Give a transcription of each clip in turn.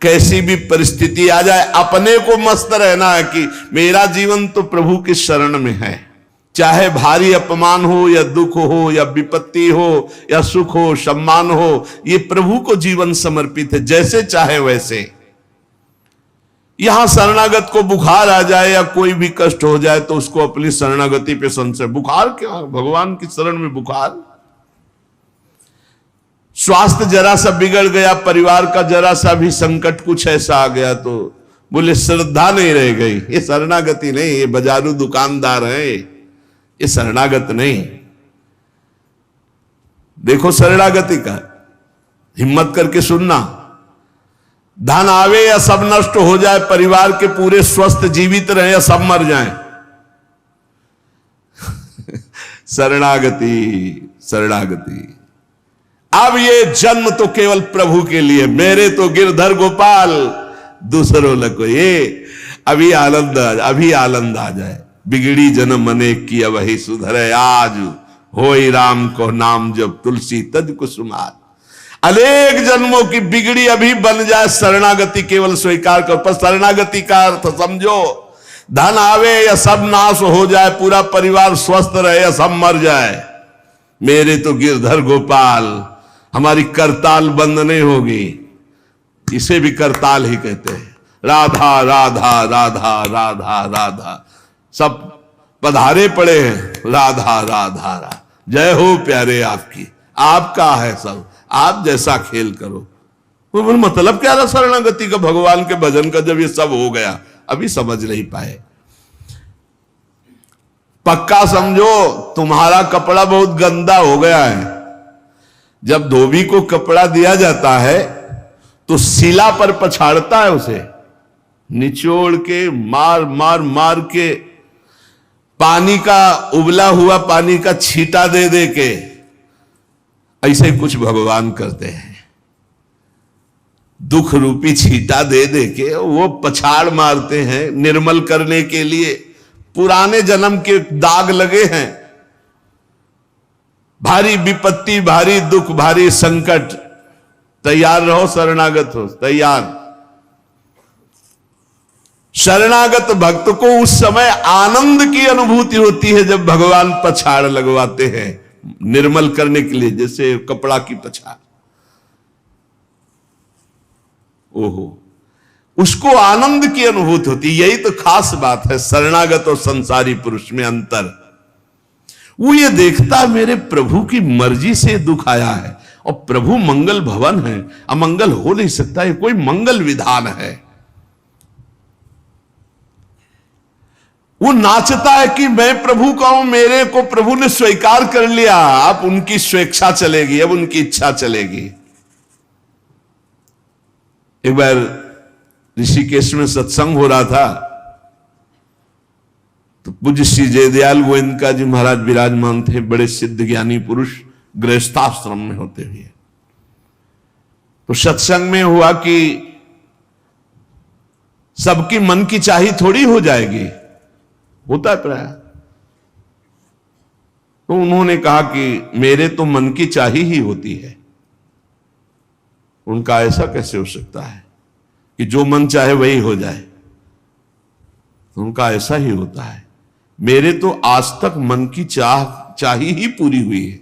कैसी भी परिस्थिति आ जाए अपने को मस्त रहना है कि मेरा जीवन तो प्रभु की शरण में है। चाहे भारी अपमान हो या दुख हो या विपत्ति हो या सुख हो सम्मान हो, ये प्रभु को जीवन समर्पित है, जैसे चाहे वैसे। यहां शरणागत को बुखार आ जाए या कोई भी कष्ट हो जाए तो उसको अपनी शरणागति पे संशय। बुखार क्या, भगवान की शरण में बुखार। स्वास्थ्य जरा सा बिगड़ गया, परिवार का जरा सा भी संकट कुछ ऐसा आ गया तो बोले श्रद्धा नहीं रह गई। ये शरणागति नहीं, ये बाजारू दुकानदार है, ये शरणागत नहीं। देखो शरणागति का हिम्मत करके सुनना। धन आवे या सब नष्ट हो जाए, परिवार के पूरे स्वस्थ जीवित रहे या सब मर जाएं, शरणागति शरणागति। अब ये जन्म तो केवल प्रभु के लिए, मेरे तो गिरधर गोपाल दूसरों लको। ये अभी आनंद आ जाए। बिगड़ी जन्म अनेक की वही सुधरे, आज होई राम को नाम जब तुलसी तज कुसुमार। अनेक जन्मों की बिगड़ी अभी बन जाए, शरणागति केवल स्वीकार कर। पर शरणागति का अर्थ समझो, धन आवे या सब नाश हो जाए, पूरा परिवार स्वस्थ रहे या सब मर जाए, मेरे तो गिरधर गोपाल, हमारी करताल बंद नहीं होगी। इसे भी करताल ही कहते हैं। राधा राधा राधा राधा राधा, सब पधारे पड़े हैं। राधा राधा राधा, जय हो प्यारे आपकी, आपका है सब, आप जैसा खेल करो। वो मतलब क्या रहा शरणागति का, भगवान के भजन का, जब ये सब हो गया अभी समझ नहीं पाए। पक्का समझो तुम्हारा कपड़ा बहुत गंदा हो गया है। जब धोबी को कपड़ा दिया जाता है तो शिला पर पछाड़ता है, उसे निचोड़ के मार मार मार के, पानी का उबला हुआ पानी का छींटा दे दे के, ऐसे कुछ भगवान करते हैं। दुख रूपी छींटा दे दे के वो पछाड़ मारते हैं निर्मल करने के लिए। पुराने जन्म के दाग लगे हैं, भारी विपत्ति, भारी दुख, भारी संकट, तैयार रहो, शरणागत हो, तैयार। शरणागत भक्त को उस समय आनंद की अनुभूति होती है जब भगवान पछाड़ लगवाते हैं निर्मल करने के लिए, जैसे कपड़ा की पछाड़। ओहो, उसको आनंद की अनुभूति होती। यही तो खास बात है शरणागत और संसारी पुरुष में अंतर। वो ये देखता मेरे प्रभु की मर्जी से दुख आया है, और प्रभु मंगल भवन है, अमंगल हो नहीं सकता, ये कोई मंगल विधान है। वो नाचता है कि मैं प्रभु का हूं, मेरे को प्रभु ने स्वीकार कर लिया, अब उनकी स्वेच्छा चलेगी, अब उनकी इच्छा चलेगी। एक बार ऋषिकेश में सत्संग हो रहा था तो पूज्य श्री जयदयाल गोविंद जी महाराज विराजमान थे, बड़े सिद्ध ज्ञानी पुरुष, गृहस्थाश्रम में होते हुए। तो सत्संग में हुआ कि सबकी मन की चाही थोड़ी हो जाएगी, होता है प्राय। तो उन्होंने कहा कि मेरे तो मन की चाही ही होती है। उनका ऐसा कैसे हो सकता है कि जो मन चाहे वही हो जाए? तो उनका ऐसा ही होता है, मेरे तो आज तक मन की चाही ही पूरी हुई है।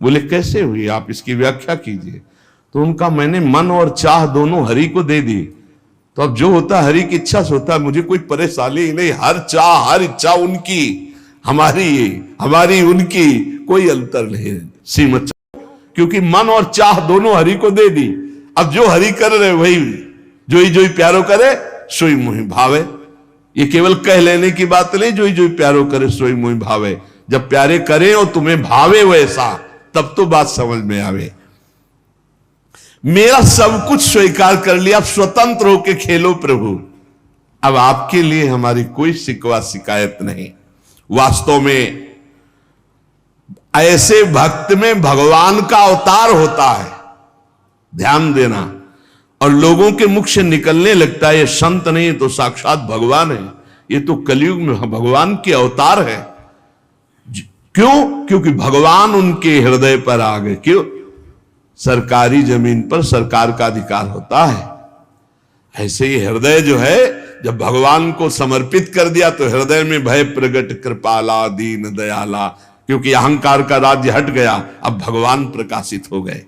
बोले कैसे हुई, आप इसकी व्याख्या कीजिए। तो उनका मैंने मन और चाह दोनों हरि को दे दी, तो अब जो होता है हरि की इच्छा से होता है, मुझे कोई परेशानी ही नहीं। हर चाह हर इच्छा उनकी, हमारी उनकी कोई अंतर नहीं, सीमत, क्योंकि मन और चाह दोनों हरि को दे दी। अब जो हरि कर रहे वही, जोई प्यारो करे सोई मोहि भावे। ये केवल कह लेने की बात नहीं, जोई प्यारो करे सोई मोहि भावे। जब प्यारे करें और तुम्हें भावे वैसा, तब तो बात समझ में आवे। मेरा सब कुछ स्वीकार कर लिया, अब स्वतंत्र होके खेलो प्रभु। अब आपके लिए हमारी कोई शिकवा शिकायत नहीं। वास्तव में ऐसे भक्त में भगवान का अवतार होता है, ध्यान देना। और लोगों के मुख से निकलने लगता है ये संत नहीं तो साक्षात भगवान है, ये तो कलयुग में भगवान के अवतार है। क्यों? क्योंकि भगवान उनके हृदय पर आ गए। क्यों? सरकारी जमीन पर सरकार का अधिकार होता है। ऐसे ही हृदय जो है, जब भगवान को समर्पित कर दिया तो हृदय में भय प्रगट कृपाला दीन दयाला, क्योंकि अहंकार का राज्य हट गया, अब भगवान प्रकाशित हो गए।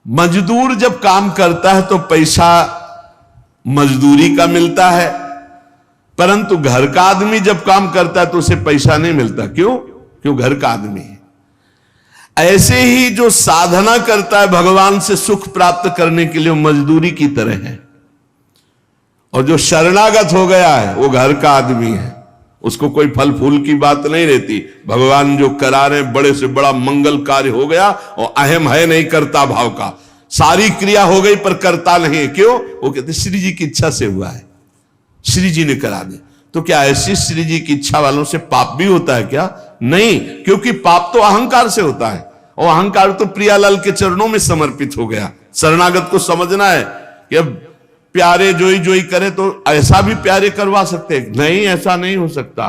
मजदूर जब काम करता है तो पैसा मजदूरी का मिलता है, परंतु घर का आदमी जब काम करता है तो उसे पैसा नहीं मिलता। क्यों घर का आदमी है। ऐसे ही जो साधना करता है भगवान से सुख प्राप्त करने के लिए, मजदूरी की तरह है। और जो शरणागत हो गया है वो घर का आदमी है, उसको कोई फल फूल की बात नहीं रहती। भगवान जो करा रहे बड़े से बड़ा मंगल कार्य हो गया और अहम है नहीं करता भाव का, सारी क्रिया हो गई पर करता नहीं है। क्यों? वो कहते श्री जी की इच्छा से हुआ है, श्री जी ने करा दे। तो क्या ऐसी श्री जी की इच्छा वालों से पाप भी होता है क्या? नहीं, क्योंकि पाप तो अहंकार से होता है, और अहंकार तो प्रियालाल के चरणों में समर्पित हो गया। शरणागत को समझना है कि अब प्यारे जोई जोई करे तो ऐसा भी प्यारे करवा सकते नहीं, ऐसा नहीं हो सकता।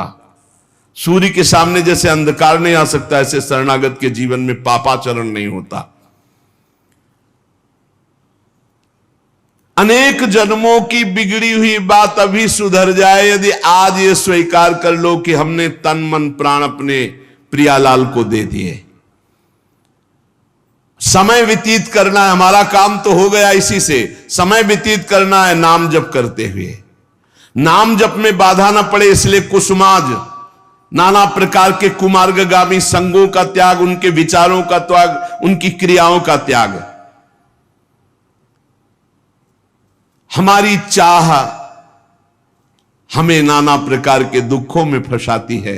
सूर्य के सामने जैसे अंधकार नहीं आ सकता, ऐसे शरणागत के जीवन में पापाचरण नहीं होता। अनेक जन्मों की बिगड़ी हुई बात अभी सुधर जाए यदि आज ये स्वीकार कर लो कि हमने तन मन प्राण अपने प्रियालाल को दे दिए। समय व्यतीत करना है, हमारा काम तो हो गया इसी से। समय व्यतीत करना है नाम जप करते हुए, नाम जप में बाधा ना पड़े इसलिए कुसुमाज, नाना प्रकार के कुमार्गगामी संगों का त्याग, उनके विचारों का त्याग, उनकी क्रियाओं का त्याग। हमारी चाह हमें नाना प्रकार के दुखों में फंसाती है।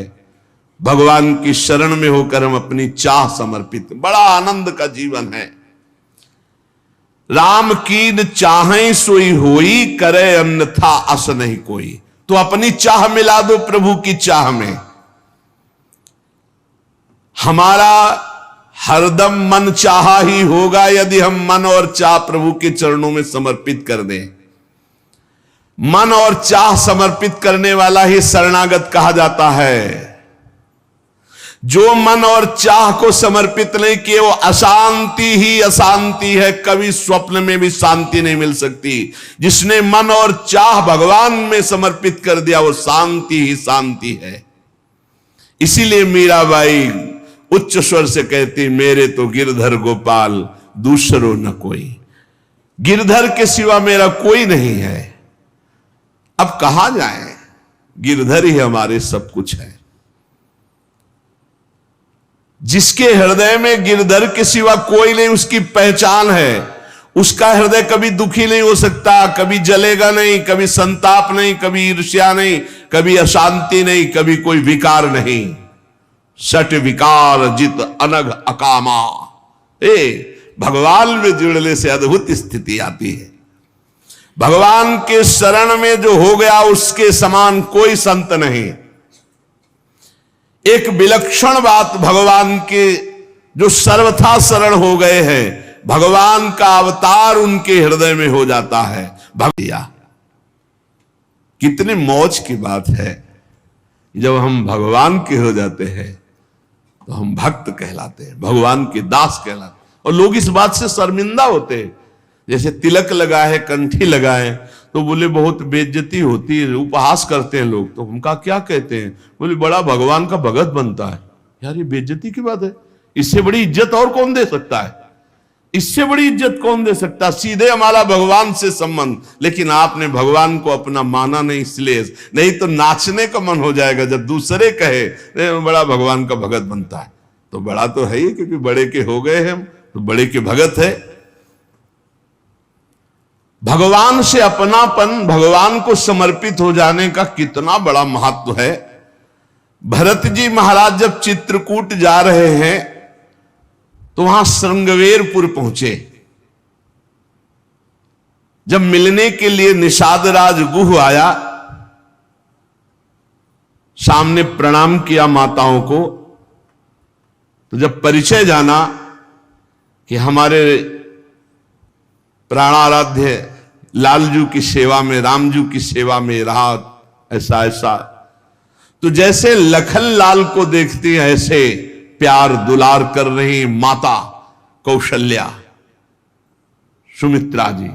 भगवान की शरण में होकर हम अपनी चाह समर्पित, बड़ा आनंद का जीवन है। राम कीन चाहें सोई होई, करे अन्यथा अस नहीं कोई। तो अपनी चाह मिला दो प्रभु की चाह में। हमारा हरदम मन चाहा ही होगा यदि हम मन और चाह प्रभु के चरणों में समर्पित कर दें। मन और चाह समर्पित करने वाला ही शरणागत कहा जाता है। जो मन और चाह को समर्पित नहीं किए वो अशांति ही अशांति है, कभी स्वप्न में भी शांति नहीं मिल सकती। जिसने मन और चाह भगवान में समर्पित कर दिया वो शांति ही शांति है। इसीलिए मीराबाई उच्च स्वर से कहती, मेरे तो गिरधर गोपाल दूसरो न कोई। गिरधर के सिवा मेरा कोई नहीं है। अब कहां जाए, गिरधर ही हमारे सब कुछ है। जिसके हृदय में गिरधर के सिवा कोई नहीं, उसकी पहचान है। उसका हृदय कभी दुखी नहीं हो सकता, कभी जलेगा नहीं, कभी संताप नहीं, कभी ईर्ष्या नहीं, कभी अशांति नहीं, कभी कोई विकार नहीं। सट विकार जित अनग अकामा। भगवान में जुड़ने से अद्भुत स्थिति आती है। भगवान के शरण में जो हो गया उसके समान कोई संत नहीं। एक विलक्षण बात, भगवान के जो सर्वथा शरण हो गए हैं, भगवान का अवतार उनके हृदय में हो जाता है। भक्तिया कितनी मौज की बात है। जब हम भगवान के हो जाते हैं तो हम भक्त कहलाते हैं, भगवान के दास कहलाते हैं। और लोग इस बात से शर्मिंदा होते हैं। जैसे तिलक लगाए, कंठी लगाए तो बोले बहुत बेइज्जती होती है, उपहास करते हैं लोग। तो उनका क्या कहते हैं? बोले बड़ा भगवान का भगत बनता है। यार ये बेइज्जती की बात है। इससे बड़ी इज्जत और कौन दे सकता है? इससे बड़ी इज्जत कौन दे सकता? सीधे हमारा भगवान से संबंध। लेकिन आपने भगवान को अपना माना नहीं, इसलिए नहीं तो नाचने का मन हो जाएगा जब दूसरे कहे बड़ा भगवान का भगत बनता है। तो बड़ा तो है ही, क्योंकि बड़े के हो गए हम तो बड़े के भगत है। भगवान से अपनापन, भगवान को समर्पित हो जाने का कितना बड़ा महत्व है। भरत जी महाराज जब चित्रकूट जा रहे हैं तो वहां श्रृंगवेरपुर पहुंचे। जब मिलने के लिए निषाद राज गुह आया, सामने प्रणाम किया माताओं को। तो जब परिचय जाना कि हमारे प्राणाराध्य लालजू की सेवा में, रामजू की सेवा में रहा, ऐसा ऐसा, तो जैसे लखन लाल को देखती है ऐसे प्यार दुलार कर रही माता कौशल्या सुमित्रा जी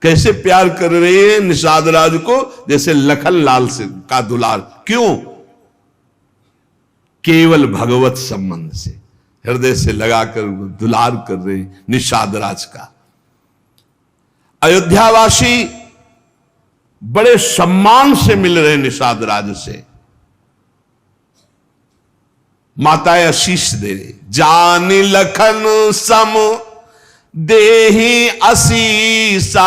कैसे प्यार कर रही है निषाद राज को, जैसे लखन लाल से का दुलार। क्यों? केवल भगवत संबंध से, हृदय से लगाकर दुलार कर रहे निषाद राज का। अयोध्यावासी बड़े सम्मान से मिल रहे निषाद राज से। माताएं आशीष दे रही, जानी लखन सम देहि असीसा,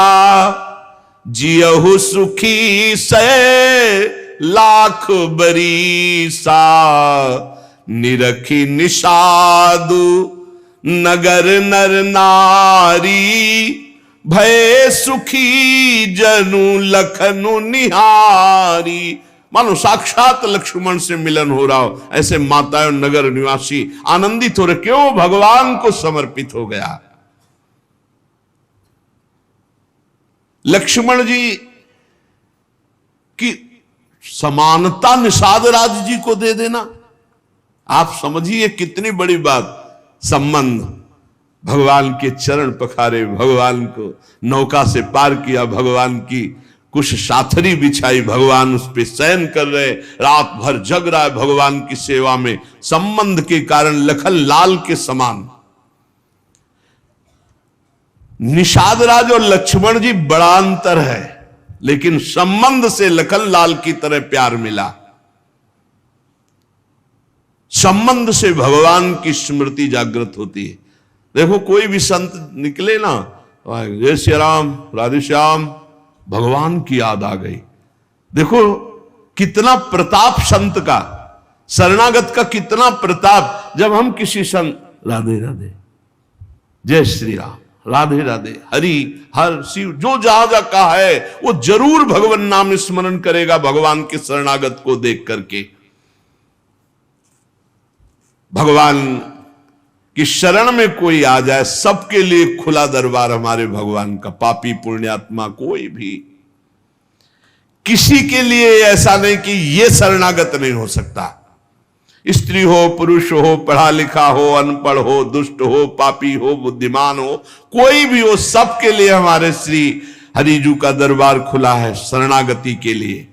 जियहु सुखी से लाख बरीसा, निरखी निषादु नगर नर नारी, भय सुखी जनु लखनु निहारी। मानो साक्षात लक्ष्मण से मिलन हो रहा हो, ऐसे माताएं और नगर निवासी आनंदित हो रहे। क्यों? भगवान को समर्पित हो गया। लक्ष्मण जी की समानता निषाद राज जी को दे देना, आप समझिए कितनी बड़ी बात। संबंध, भगवान के चरण पखारे, भगवान को नौका से पार किया, भगवान की कुछ साथरी बिछाई, भगवान उस पे शयन कर रहे, रात भर जग रहा है भगवान की सेवा में। संबंध के कारण लखन लाल के समान। निषाद राज और लक्ष्मण जी बड़ा अंतर है, लेकिन संबंध से लखन लाल की तरह प्यार मिला। संबंध से भगवान की स्मृति जागृत होती है। देखो कोई भी संत निकले ना, जय श्री राम, राधे श्याम, भगवान की याद आ गई। देखो कितना प्रताप संत का, शरणागत का कितना प्रताप। जब हम किसी संत राधे राधे, जय श्री राम, राधे राधे, हरि हर शिव, जो जहां जहां कहा है वो जरूर भगवान नाम स्मरण करेगा भगवान के शरणागत को देख करके। भगवान कि शरण में कोई आ जाए, सबके लिए खुला दरबार हमारे भगवान का। पापी पुण्यात्मा कोई भी, किसी के लिए ऐसा नहीं कि यह शरणागत नहीं हो सकता। स्त्री हो, पुरुष हो, पढ़ा लिखा हो, अनपढ़ हो, दुष्ट हो, पापी हो, बुद्धिमान हो, कोई भी हो, सबके लिए हमारे श्री हरिजू का दरबार खुला है शरणागति के लिए।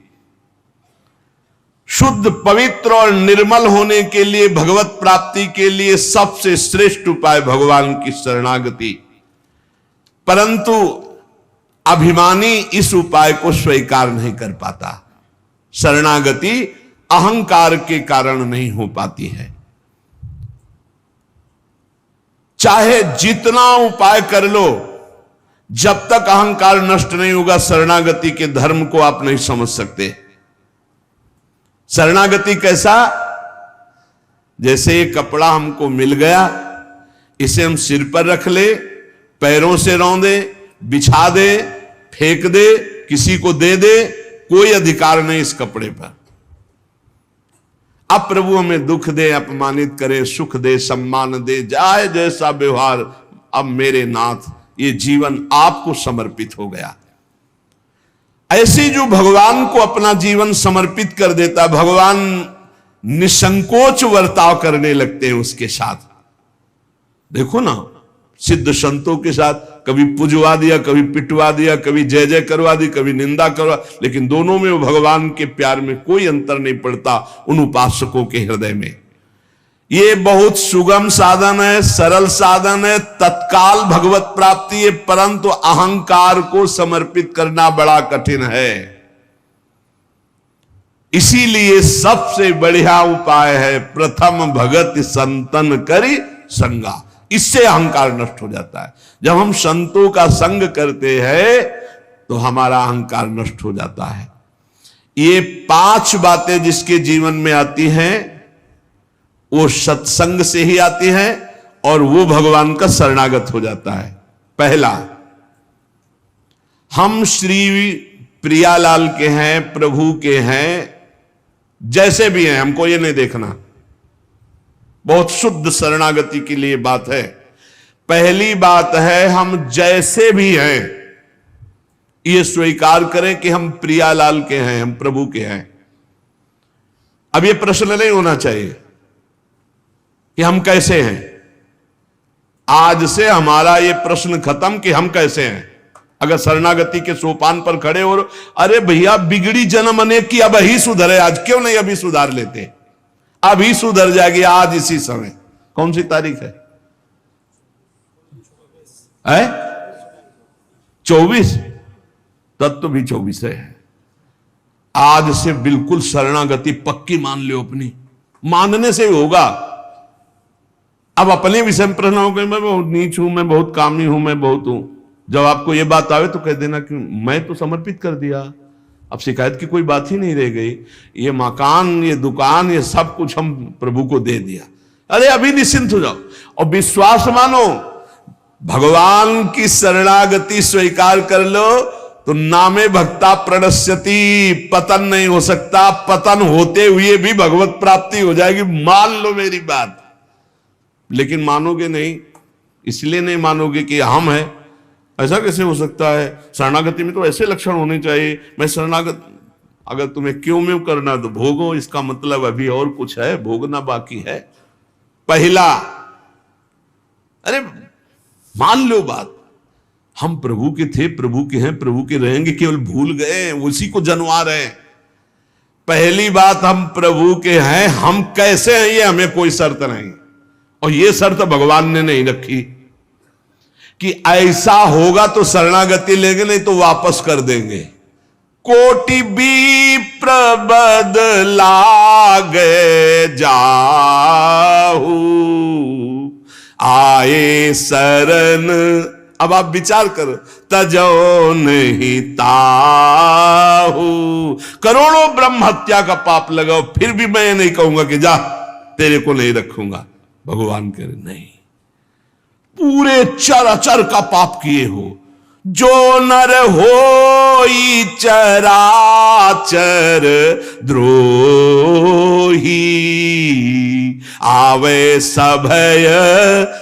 शुद्ध, पवित्र और निर्मल होने के लिए, भगवत प्राप्ति के लिए सबसे श्रेष्ठ उपाय भगवान की शरणागति। परंतु अभिमानी इस उपाय को स्वीकार नहीं कर पाता। शरणागति अहंकार के कारण नहीं हो पाती है। चाहे जितना उपाय कर लो, जब तक अहंकार नष्ट नहीं होगा, शरणागति के धर्म को आप नहीं समझ सकते। शरणागति कैसा? जैसे ये कपड़ा हमको मिल गया, इसे हम सिर पर रख ले, पैरों से रौंदे, बिछा दे, फेंक दे, किसी को दे दे, कोई अधिकार नहीं इस कपड़े पर। अब प्रभु हमें दुख दे, अपमानित करे, सुख दे, सम्मान दे, जाए जैसा व्यवहार, अब मेरे नाथ ये जीवन आपको समर्पित हो गया। ऐसे जो भगवान को अपना जीवन समर्पित कर देता, भगवान निसंकोच वर्ताव करने लगते हैं उसके साथ। देखो ना, सिद्ध संतों के साथ कभी पुजवा दिया, कभी पिटवा दिया, कभी जय जय करवा दी, कभी निंदा करवा, लेकिन दोनों में वो भगवान के प्यार में कोई अंतर नहीं पड़ता उन उपासकों के हृदय में। ये बहुत सुगम साधन है, सरल साधन है, तत्काल भगवत प्राप्ति है, परंतु अहंकार को समर्पित करना बड़ा कठिन है। इसीलिए सबसे बढ़िया उपाय है प्रथम भगत संतन करी संगा। इससे अहंकार नष्ट हो जाता है। जब हम संतों का संग करते हैं तो हमारा अहंकार नष्ट हो जाता है। ये 5 बातें जिसके जीवन में आती हैं वो सत्संग से ही आती हैं और वो भगवान का शरणागत हो जाता है। पहला, हम श्री प्रियालाल के हैं, प्रभु के हैं, जैसे भी हैं, हमको ये नहीं देखना। बहुत शुद्ध शरणागति के लिए बात है। पहली बात है हम जैसे भी हैं ये स्वीकार करें कि हम प्रियालाल के हैं, हम प्रभु के हैं। अब ये प्रश्न नहीं होना चाहिए कि हम कैसे हैं। आज से हमारा ये प्रश्न खत्म कि हम कैसे हैं। अगर शरणागति के सोपान पर खड़े हो, अरे भैया बिगड़ी जन्म अनेक की, अब ही सुधरे, आज क्यों नहीं अभी सुधार लेते, अभी सुधर जाएगी आज इसी समय। कौन सी तारीख है? 24। तत्व भी 24 है। आज से बिल्कुल शरणागति पक्की मान लो अपनी, मानने से ही होगा। अब अपने विषय में प्रश्न हो गए, मैं बहुत नीच हूं, मैं बहुत कामी हूं, मैं बहुत हूं। जब आपको यह बात आवे तो कह देना कि मैं तो समर्पित कर दिया, अब शिकायत की कोई बात ही नहीं रह गई, ये मकान, ये दुकान, ये सब कुछ हम प्रभु को दे दिया। अरे अभी निश्चिंत हो जाओ और विश्वास मानो, भगवान की शरणागति स्वीकार कर लो तो नामे भक्ता प्रणश्यति, पतन नहीं हो सकता, पतन होते हुए भी भगवत प्राप्ति हो जाएगी। मान लो मेरी बात। लेकिन मानोगे नहीं, इसलिए नहीं मानोगे कि हम हैं। ऐसा कैसे हो सकता है? शरणागति में तो ऐसे लक्षण होने चाहिए। मैं शरणागत, अगर तुम्हें क्यों में करना तो भोगो, इसका मतलब अभी और कुछ है, भोगना बाकी है। पहला, अरे मान लो बात, हम प्रभु के थे, प्रभु के हैं, प्रभु के रहेंगे, केवल भूल गए, उसी को जनवा रहे हैं। पहली बात, हम प्रभु के हैं, हम कैसे हैं ये हमें कोई शर्त नहीं, और ये शर्त भगवान ने नहीं रखी कि ऐसा होगा तो शरणागति लेंगे, नहीं तो वापस कर देंगे। कोटि भी प्रबदलागे जाहू, आए शरण, अब आप विचार करो, तजो नहीं ताहू। करोड़ों ब्रह्म हत्या का पाप लगाओ, फिर भी मैं नहीं कहूंगा कि जा तेरे को नहीं रखूंगा। भगवान कह रहे नहीं, पूरे चराचर का पाप किए हो, जो नर होई चराचर द्रोही, आवे सभय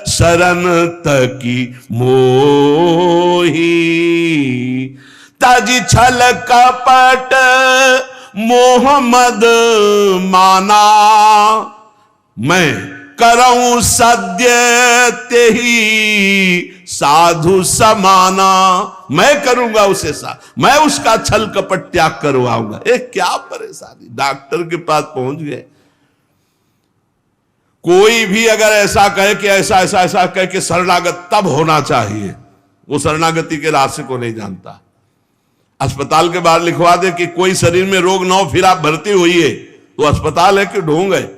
शरण तकी मोही। तज छल कपट मोह मद माना, मैं करऊं सद्य तेही साधु समाना। मैं करूंगा उसे मैं उसका छल कपट त्याग करवाऊंगा। क्या परेशानी, डॉक्टर के पास पहुंच गए। कोई भी अगर ऐसा कहे कि ऐसा ऐसा ऐसा कहे कि शरणागत तब होना चाहिए, वो शरणागति के रास्ते को नहीं जानता। अस्पताल के बाहर लिखवा दे कि कोई शरीर में रोग ना हो, फिर आप भर्ती हुई, तो अस्पताल है कि ढूंढ गए?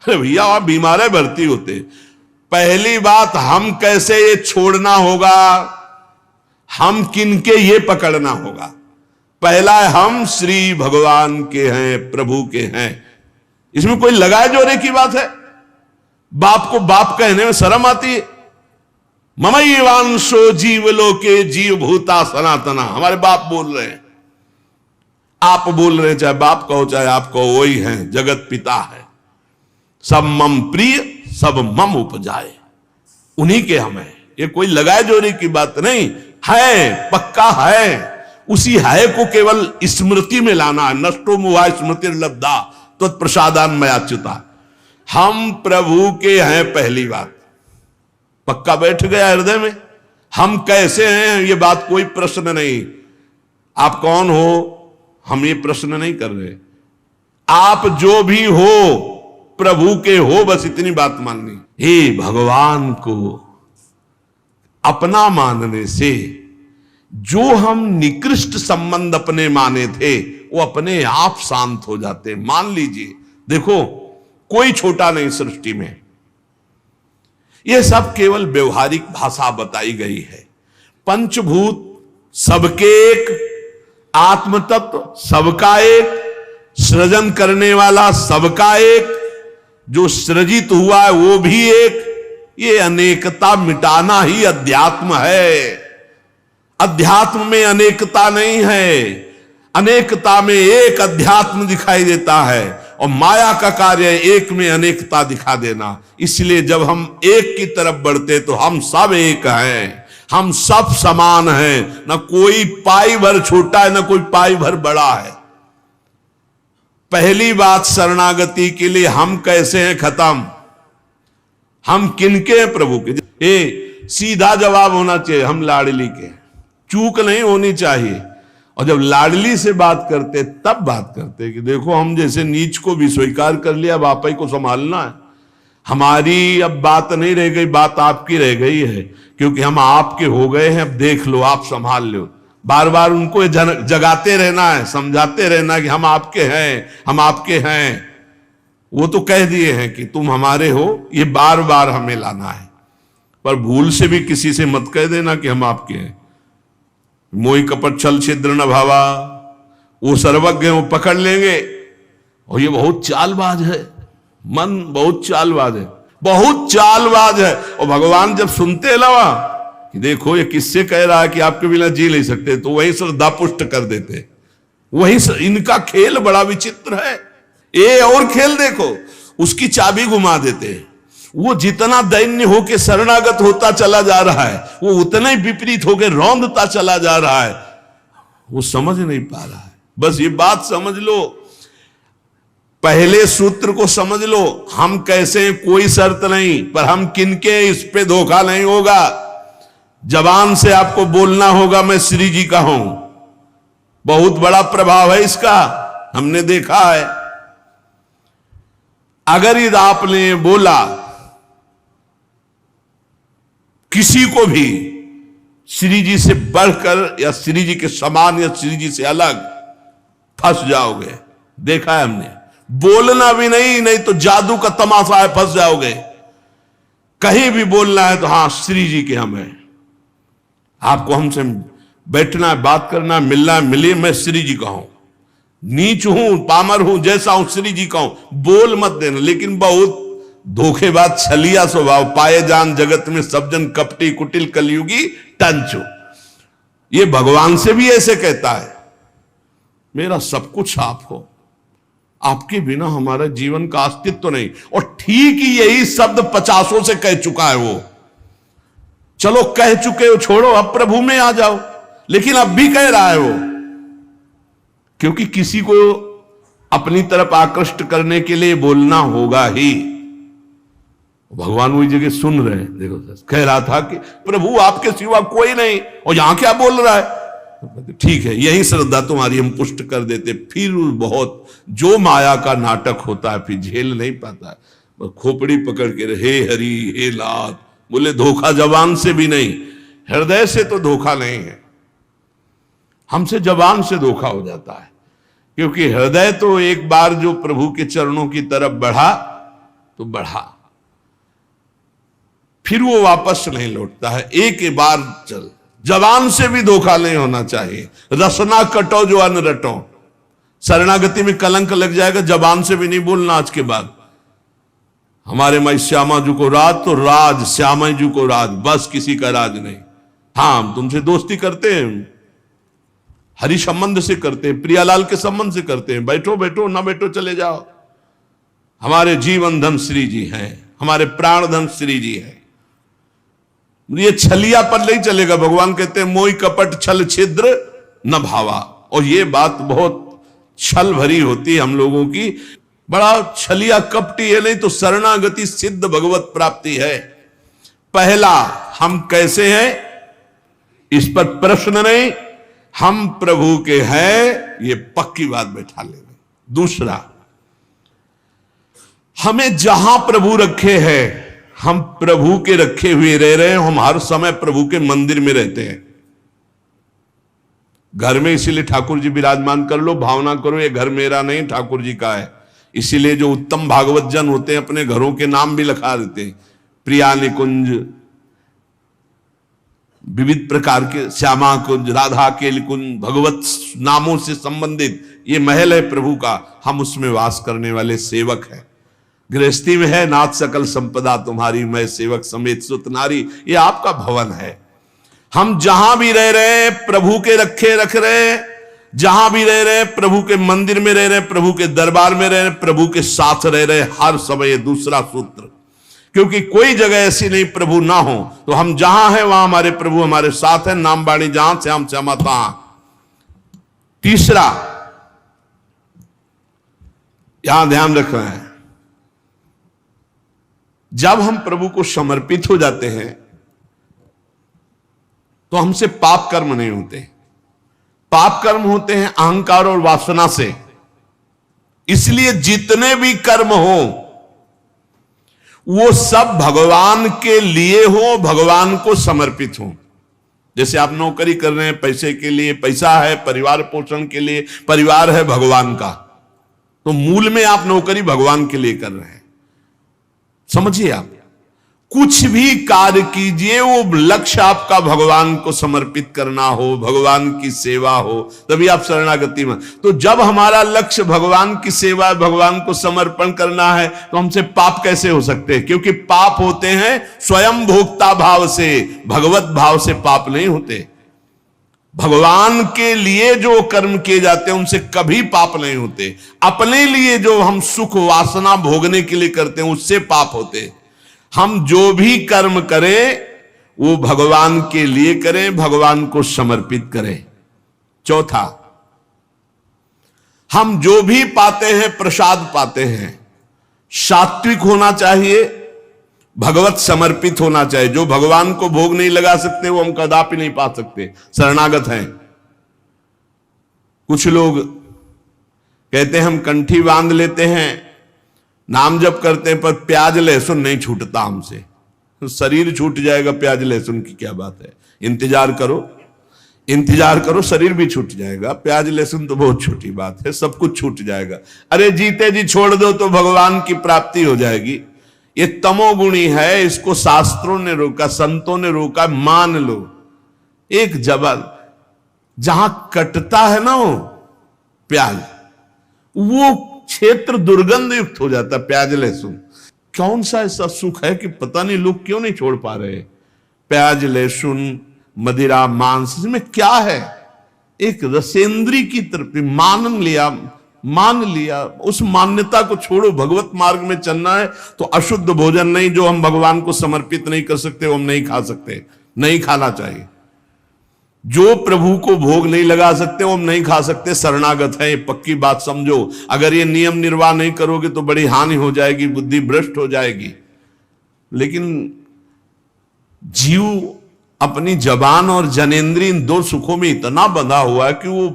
अरे भैया आप बीमार है, भर्ती होते। पहली बात, हम कैसे ये छोड़ना होगा, हम किनके ये पकड़ना होगा। पहला है, हम श्री भगवान के हैं, प्रभु के हैं। इसमें कोई लगाए जोरे की बात है? बाप को बाप कहने में शर्म आती है। ममैवांशो जीवलोके जीव भूता सनातना, हमारे बाप बोल रहे हैं, आप बोल रहे हैं, चाहे बाप कहो चाहे आप कहो, वही हैं, जगत पिता है। सब मम प्रिय, सब मम उपजाए, उन्हीं के हम हैं। ये कोई लगाए जोरी की बात नहीं है, पक्का है। उसी है को केवल स्मृति में लाना है। नष्टो मुहा स्मृति लब्धा तत्प्रसादान मयाच्युता। हम प्रभु के हैं, पहली बात पक्का बैठ गया हृदय में। हम कैसे हैं ये बात कोई प्रश्न नहीं। आप कौन हो हम ये प्रश्न नहीं कर रहे। आप जो भी हो प्रभु के हो, बस इतनी बात माननी। हे भगवान को अपना मानने से जो हम निकृष्ट संबंध अपने माने थे वो अपने आप शांत हो जाते। मान लीजिए, देखो कोई छोटा नहीं सृष्टि में, यह सब केवल व्यवहारिक भाषा बताई गई है। पंचभूत सबके एक, आत्म तत्व सबका एक, सृजन करने वाला सबका एक, जो सृजित हुआ है वो भी एक। ये अनेकता मिटाना ही अध्यात्म है। अध्यात्म में अनेकता नहीं है, अनेकता में एक अध्यात्म दिखाई देता है, और माया का कार्य एक में अनेकता दिखा देना। इसलिए जब हम एक की तरफ बढ़ते तो हम सब एक हैं, हम सब समान हैं। न कोई पाई भर छोटा है, न कोई पाई भर बड़ा है। पहली बात, शरणागति के लिए हम कैसे हैं, खत्म। हम किनके हैं? प्रभु के। ये सीधा जवाब होना चाहिए, हम लाडली के। चूक नहीं होनी चाहिए। और जब लाडली से बात करते तब बात करते कि देखो हम जैसे नीच को भी स्वीकार कर लिया, अब आप ही को संभालना है। हमारी अब बात नहीं रह गई, बात आपकी रह गई है, क्योंकि हम आपके हो गए हैं। अब देख लो, आप संभाल लो। बार बार उनको जगाते रहना है, समझाते रहना कि हम आपके हैं, हम आपके हैं। वो तो कह दिए हैं कि तुम हमारे हो, ये बार बार हमें लाना है। पर भूल से भी किसी से मत कह देना कि हम आपके हैं। मोहि कपट छल छिद्र न भावा, वो सर्वज्ञ, वो पकड़ लेंगे। और ये बहुत चालबाज है, मन बहुत चालबाज है, बहुत चालबाज है। और भगवान जब सुनते लवा कि देखो ये किससे कह रहा है कि आपके बिना जी नहीं सकते, तो वही श्रद्धा पुष्ट कर देते। वही इनका खेल बड़ा विचित्र है। ये और खेल देखो, उसकी चाबी घुमा देते हैं। वो जितना दैन्य होके शरणागत होता चला जा रहा है, वो उतना ही विपरीत होके रौंदता चला जा रहा है। वो समझ नहीं पा रहा है। बस ये बात समझ लो, पहले सूत्र को समझ लो। हम कैसे हैं कोई शर्त नहीं, पर हम किनके, इस पे धोखा नहीं होगा। जबान से आपको बोलना होगा मैं श्री जी का हूं। बहुत बड़ा प्रभाव है इसका, हमने देखा है। अगर यदि आपने बोला किसी को भी श्री जी से बढ़कर या श्री जी के समान या श्री जी से अलग, फंस जाओगे। देखा है हमने। बोलना भी नहीं, नहीं तो जादू का तमाशा है, फंस जाओगे। कहीं भी बोलना है तो हाँ श्री जी के हम हैं, आपको हमसे बैठना है, बात करना है, मिलना है, मिलिए, मैं श्री जी का हूं। नीच हूं, पामर हूं, जैसा हूं श्री जी का हूं। बोल मत देना। लेकिन बहुत धोखेबाज छलिया स्वभाव, पाए जान जगत में सब जन कपटी कुटिल कलयुगी टंचो। ये भगवान से भी ऐसे कहता है, मेरा सब कुछ आप हो, आपके बिना हमारा जीवन का अस्तित्व तो नहीं। और ठीक ही यही शब्द 50 से कह चुका है वो। चलो कह चुके हो, छोड़ो, अब प्रभु में आ जाओ। लेकिन अब भी कह रहा है वो, क्योंकि किसी को अपनी तरफ आकृष्ट करने के लिए बोलना होगा ही। भगवान वही जगह सुन रहे हैं। देखो कह रहा था कि प्रभु आपके सिवा कोई नहीं, और यहां क्या बोल रहा है। ठीक है, यही श्रद्धा तुम्हारी हम पुष्ट कर देते। फिर बहुत जो माया का नाटक होता है, फिर झेल नहीं पाता है, खोपड़ी पकड़ के हे हरि हे लात बोले। धोखा जबान से भी नहीं, हृदय से तो धोखा नहीं है, हमसे जबान से धोखा हो जाता है। क्योंकि हृदय तो एक बार जो प्रभु के चरणों की तरफ बढ़ा तो बढ़ा, फिर वो वापस नहीं लौटता है। एक बार चल, जबान से भी धोखा नहीं होना चाहिए। रसना कटो जो अन्न रटो। शरणागति में कलंक लग जाएगा, जबान से भी नहीं बोलना आज के बाद। हमारे माई श्यामा जी को राज तो राज, श्यामा जी को राज, बस किसी का राज नहीं। हाँ हम तुमसे दोस्ती करते हैं, हरि संबंध से करते हैं, प्रियालाल के संबंध से करते हैं। बैठो बैठो, ना बैठो चले जाओ। हमारे जीवन धन श्री जी हैं, हमारे प्राण धन श्री जी हैं। ये छलिया पर नहीं चलेगा। भगवान कहते हैं मोहि कपट छल छिद्र न भावा। और ये बात बहुत छल भरी होती है हम लोगों की, बड़ा छलिया कपटी है। नहीं तो शरणागति सिद्ध भगवत प्राप्ति है। पहला, हम कैसे हैं इस पर प्रश्न नहीं, हम प्रभु के हैं, ये पक्की बात बैठा लेंगे। दूसरा, हमें जहां प्रभु रखे हैं, हम प्रभु के रखे हुए रह रहे हैं। हम हर समय प्रभु के मंदिर में रहते हैं। घर में इसीलिए ठाकुर जी विराजमान कर लो, भावना करो ये घर मेरा नहीं ठाकुर जी का है। इसीलिए जो उत्तम भागवत जन होते हैं अपने घरों के नाम भी लिखा देते हैं, प्रिया निकुंज, विविध प्रकार के श्यामा कुंज, राधा के कुंज, भगवत नामों से संबंधित ये महल है प्रभु का। हम उसमें वास करने वाले सेवक हैं। गृहस्थी में है नाथ सकल संपदा तुम्हारी, मैं सेवक समेत सुत नारी, ये आपका भवन है। हम जहां भी रह रहे हैं प्रभु के रखे रख रहे हैं, जहां भी रह रहे हैं प्रभु के मंदिर में रह रहे हैं, प्रभु के दरबार में रह रहे हैं, प्रभु के साथ रह रहे हैं हर समय। दूसरा सूत्र, क्योंकि कोई जगह ऐसी नहीं प्रभु ना हो। तो हम जहां हैं वहां हमारे प्रभु हमारे साथ हैं। नाम बाणी जहां से हम श्यामा तहां। तीसरा, यहां ध्यान रखना है, जब हम प्रभु को समर्पित हो जाते हैं तो हमसे पाप कर्म नहीं होते। पाप कर्म होते हैं अहंकार और वासना से। इसलिए जितने भी कर्म हो वो सब भगवान के लिए हो, भगवान को समर्पित हो। जैसे आप नौकरी कर रहे हैं पैसे के लिए, पैसा है परिवार पोषण के लिए, परिवार है भगवान का, तो मूल में आप नौकरी भगवान के लिए कर रहे हैं। समझिए, आप कुछ भी कार्य कीजिए वो लक्ष्य आपका भगवान को समर्पित करना हो, भगवान की सेवा हो, तभी आप शरणागति में। तो जब हमारा लक्ष्य भगवान की सेवा, भगवान को समर्पण करना है, तो हमसे पाप कैसे हो सकते हैं? क्योंकि पाप होते हैं स्वयं भोक्ता भाव से, भगवत भाव से पाप नहीं होते। भगवान के लिए जो कर्म किए जाते हैं उनसे कभी पाप नहीं होते। अपने लिए जो हम सुख वासना भोगने के लिए करते हैं उससे पाप होते। हम जो भी कर्म करें वो भगवान के लिए करें, भगवान को समर्पित करें। चौथा, हम जो भी पाते हैं प्रसाद पाते हैं, सात्विक होना चाहिए, भगवत समर्पित होना चाहिए। जो भगवान को भोग नहीं लगा सकते वो हम कदापि नहीं पा सकते, शरणागत हैं। कुछ लोग कहते हैं हम कंठी बांध लेते हैं, नाम जप करते हैं, पर प्याज लहसुन नहीं छूटता हमसे। तो शरीर छूट जाएगा, प्याज लहसुन की क्या बात है? इंतजार करो, इंतजार करो, शरीर भी छूट जाएगा। प्याज लहसुन तो बहुत छोटी बात है, सब कुछ छूट जाएगा। अरे जीते जी छोड़ दो तो भगवान की प्राप्ति हो जाएगी। ये तमोगुणी है, इसको शास्त्रों ने रोका, संतों ने रोका। मान लो, एक जबल जहां कटता है ना वो प्याज, वो क्षेत्र दुर्गंध युक्त हो जाता। प्याज लहसुन कौन सा ऐसा सुख है कि पता नहीं लोग क्यों नहीं छोड़ पा रहे? प्याज लहसुन, मदिरा, मांस, इसमें क्या है? एक रसेंद्री की तरफ मान लिया। उस मान्यता को छोड़ो। भगवत मार्ग में चलना है तो अशुद्ध भोजन नहीं, जो हम भगवान को समर्पित नहीं कर सकते वो हम नहीं खा सकते, नहीं खाना चाहिए। जो प्रभु को भोग नहीं लगा सकते वो हम नहीं खा सकते, शरणागत है। ये पक्की बात समझो। अगर ये नियम निर्वाह नहीं करोगे तो बड़ी हानि हो जाएगी, बुद्धि भ्रष्ट हो जाएगी। लेकिन जीव अपनी जबान और जनेंद्रिय इन दो सुखों में इतना बंधा हुआ है कि वो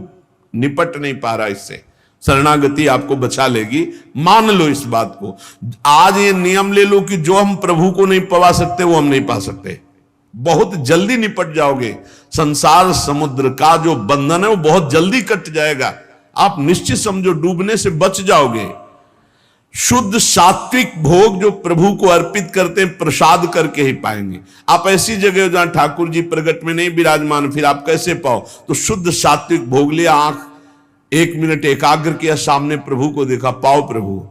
निपट नहीं पा रहा इससे। शरणागति आपको बचा लेगी, मान लो इस बात को। आज ये नियम ले लो कि जो हम प्रभु को नहीं पवा सकते वो हम नहीं पा सकते। बहुत जल्दी निपट जाओगे। संसार समुद्र का जो बंधन है वो बहुत जल्दी कट जाएगा। आप निश्चित समझो, डूबने से बच जाओगे। शुद्ध सात्विक भोग जो प्रभु को अर्पित करते हैं प्रसाद करके ही पाएंगे। आप ऐसी जगह जहां ठाकुर जी प्रगट में नहीं विराजमान, फिर आप कैसे पाओ? तो शुद्ध सात्विक भोग लिया, आंख 1 मिनट एकाग्र किया, सामने प्रभु को देखा, पाओ प्रभु।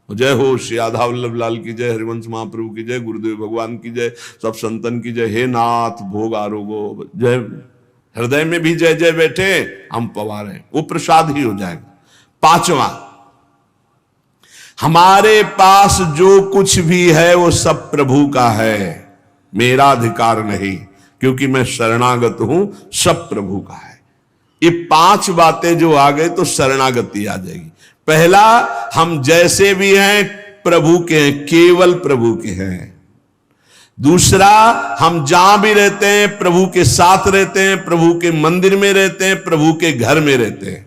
जय हो श्री राधा वल्लभ लाल की जय, हरिवंश महाप्रभु की जय, गुरुदेव भगवान की जय, सब संतन की जय। हे नाथ भोग आरोगो जय। हृदय में भी जय जय बैठे, हम पवा रहे, वो प्रसाद ही हो जाएगा। पांचवा, हमारे पास जो कुछ भी है वो सब प्रभु का है, मेरा अधिकार नहीं, क्योंकि मैं शरणागत हूं, सब प्रभु का है। ये 5 बातें जो आ गए तो शरणागति आ जाएगी। पहला, हम जैसे भी हैं प्रभु के हैं, केवल प्रभु के हैं। दूसरा, हम जहां भी रहते हैं प्रभु के साथ रहते हैं, प्रभु के मंदिर में रहते हैं, प्रभु के घर में रहते हैं।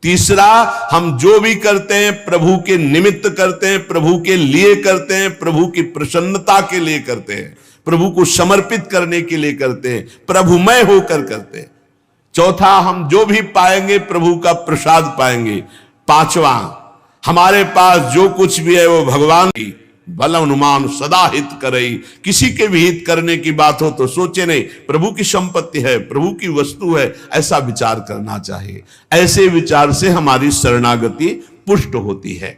तीसरा, हम जो भी करते हैं प्रभु के निमित्त करते हैं, प्रभु के लिए करते हैं, प्रभु की प्रसन्नता के लिए करते हैं, प्रभु को समर्पित करने के लिए करते हैं, प्रभुमय होकर करते हैं। चौथा, हम जो भी पाएंगे प्रभु का प्रसाद पाएंगे। पांचवा, हमारे पास जो कुछ भी है वो भगवान की बल अनुमान सदा हित करई। किसी के भी हित करने की बात हो तो सोचे नहीं, प्रभु की संपत्ति है, प्रभु की वस्तु है, ऐसा विचार करना चाहिए। ऐसे विचार से हमारी शरणागति पुष्ट होती है।